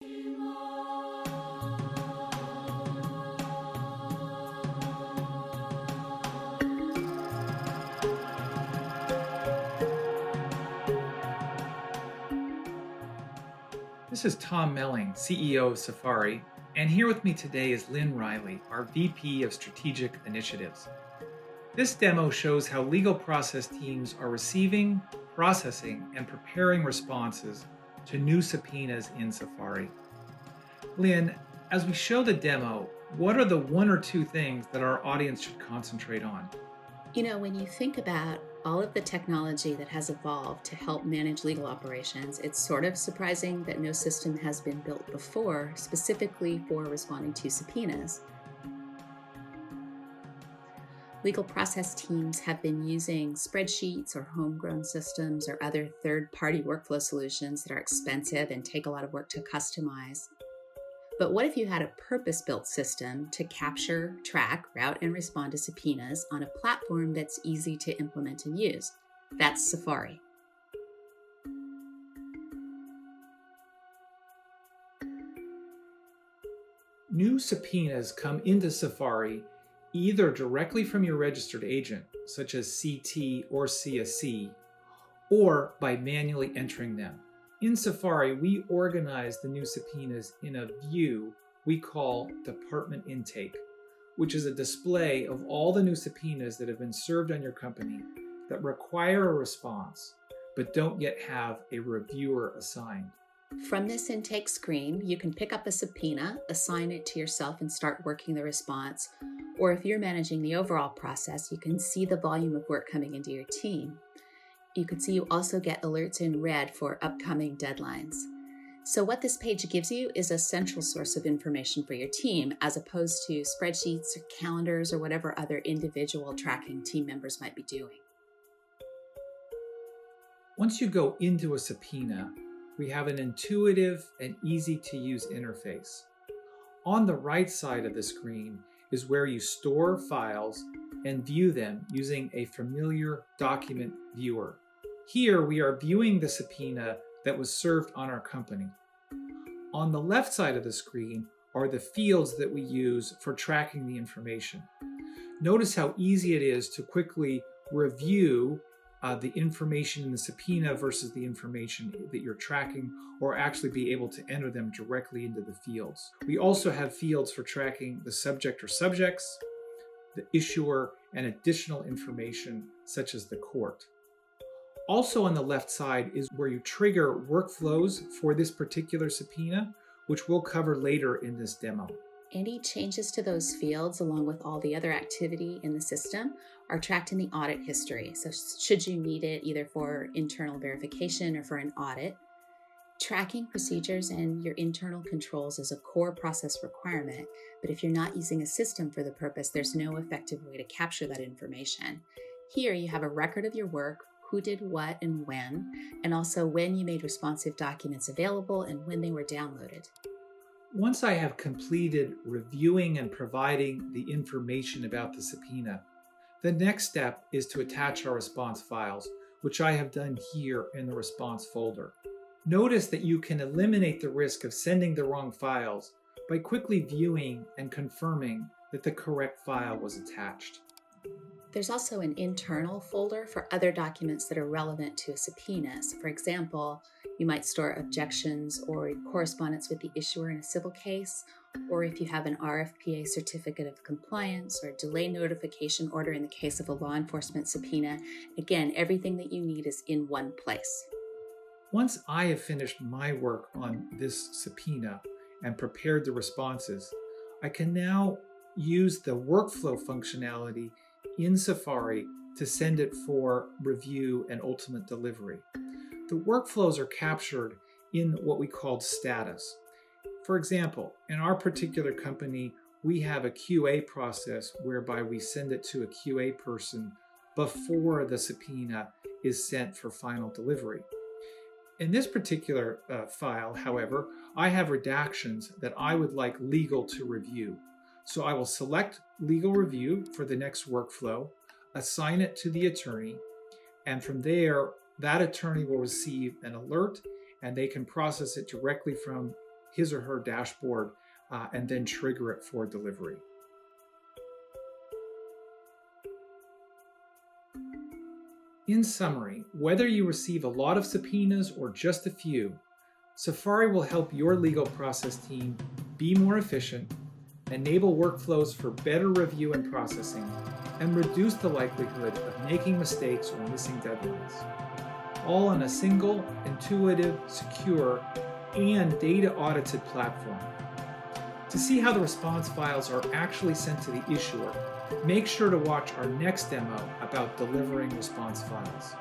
This is Tom Melling, CEO of Safari, and here with me today is Lynn Riley, our VP of Strategic Initiatives. This demo shows how legal process teams are receiving, processing, and preparing responses to new subpoenas in Safari. Lynn, as we show the demo, what are the one or two things that our audience should concentrate on? When you think about all of the technology that has evolved to help manage legal operations, it's sort of surprising that no system has been built before specifically for responding to subpoenas. Legal process teams have been using spreadsheets or homegrown systems or other third-party workflow solutions that are expensive and take a lot of work to customize. But what if you had a purpose-built system to capture, track, route, and respond to subpoenas on a platform that's easy to implement and use? That's Safari. New subpoenas come into Safari either directly from your registered agent, such as CT or CSC, or by manually entering them. In Safari, we organize the new subpoenas in a view we call Department Intake, which is a display of all the new subpoenas that have been served on your company that require a response, but don't yet have a reviewer assigned. From this intake screen, you can pick up a subpoena, assign it to yourself, and start working the response. Or if you're managing the overall process, you can see the volume of work coming into your team. You can see you also get alerts in red for upcoming deadlines. So what this page gives you is a central source of information for your team, as opposed to spreadsheets or calendars or whatever other individual tracking team members might be doing. Once you go into a subpoena, we have an intuitive and easy to use interface. On the right side of the screen is where you store files and view them using a familiar document viewer. Here we are viewing the subpoena that was served on our company. On the left side of the screen are the fields that we use for tracking the information. Notice how easy it is to quickly review the information in the subpoena versus the information that you're tracking, or actually be able to enter them directly into the fields. We also have fields for tracking the subject or subjects, the issuer, and additional information such as the court. Also on the left side is where you trigger workflows for this particular subpoena, which we'll cover later in this demo. Any changes to those fields, along with all the other activity in the system, are tracked in the audit history. So should you need it either for internal verification or for an audit, tracking procedures and your internal controls is a core process requirement, but if you're not using a system for the purpose, there's no effective way to capture that information. Here you have a record of your work, who did what and when, and also when you made responsive documents available and when they were downloaded. Once I have completed reviewing and providing the information about the subpoena, the next step is to attach our response files, which I have done here in the response folder. Notice that you can eliminate the risk of sending the wrong files by quickly viewing and confirming that the correct file was attached. There's also an internal folder for other documents that are relevant to a subpoena. So for example, you might store objections or correspondence with the issuer in a civil case, or if you have an RFPA certificate of compliance or delay notification order in the case of a law enforcement subpoena. Again, everything that you need is in one place. Once I have finished my work on this subpoena and prepared the responses, I can now use the workflow functionality in Safari to send it for review and ultimate delivery. The workflows are captured in what we call status. For example, in our particular company, we have a QA process whereby we send it to a QA person before the subpoena is sent for final delivery. In this particular file, however, I have redactions that I would like legal to review. So I will select legal review for the next workflow, assign it to the attorney, and from there, that attorney will receive an alert and they can process it directly from his or her dashboard and then trigger it for delivery. In summary, whether you receive a lot of subpoenas or just a few, Safari will help your legal process team be more efficient, enable workflows for better review and processing, and reduce the likelihood of making mistakes or missing deadlines. All on a single, intuitive, secure, and data-audited platform. To see how the response files are actually sent to the issuer, make sure to watch our next demo about delivering response files.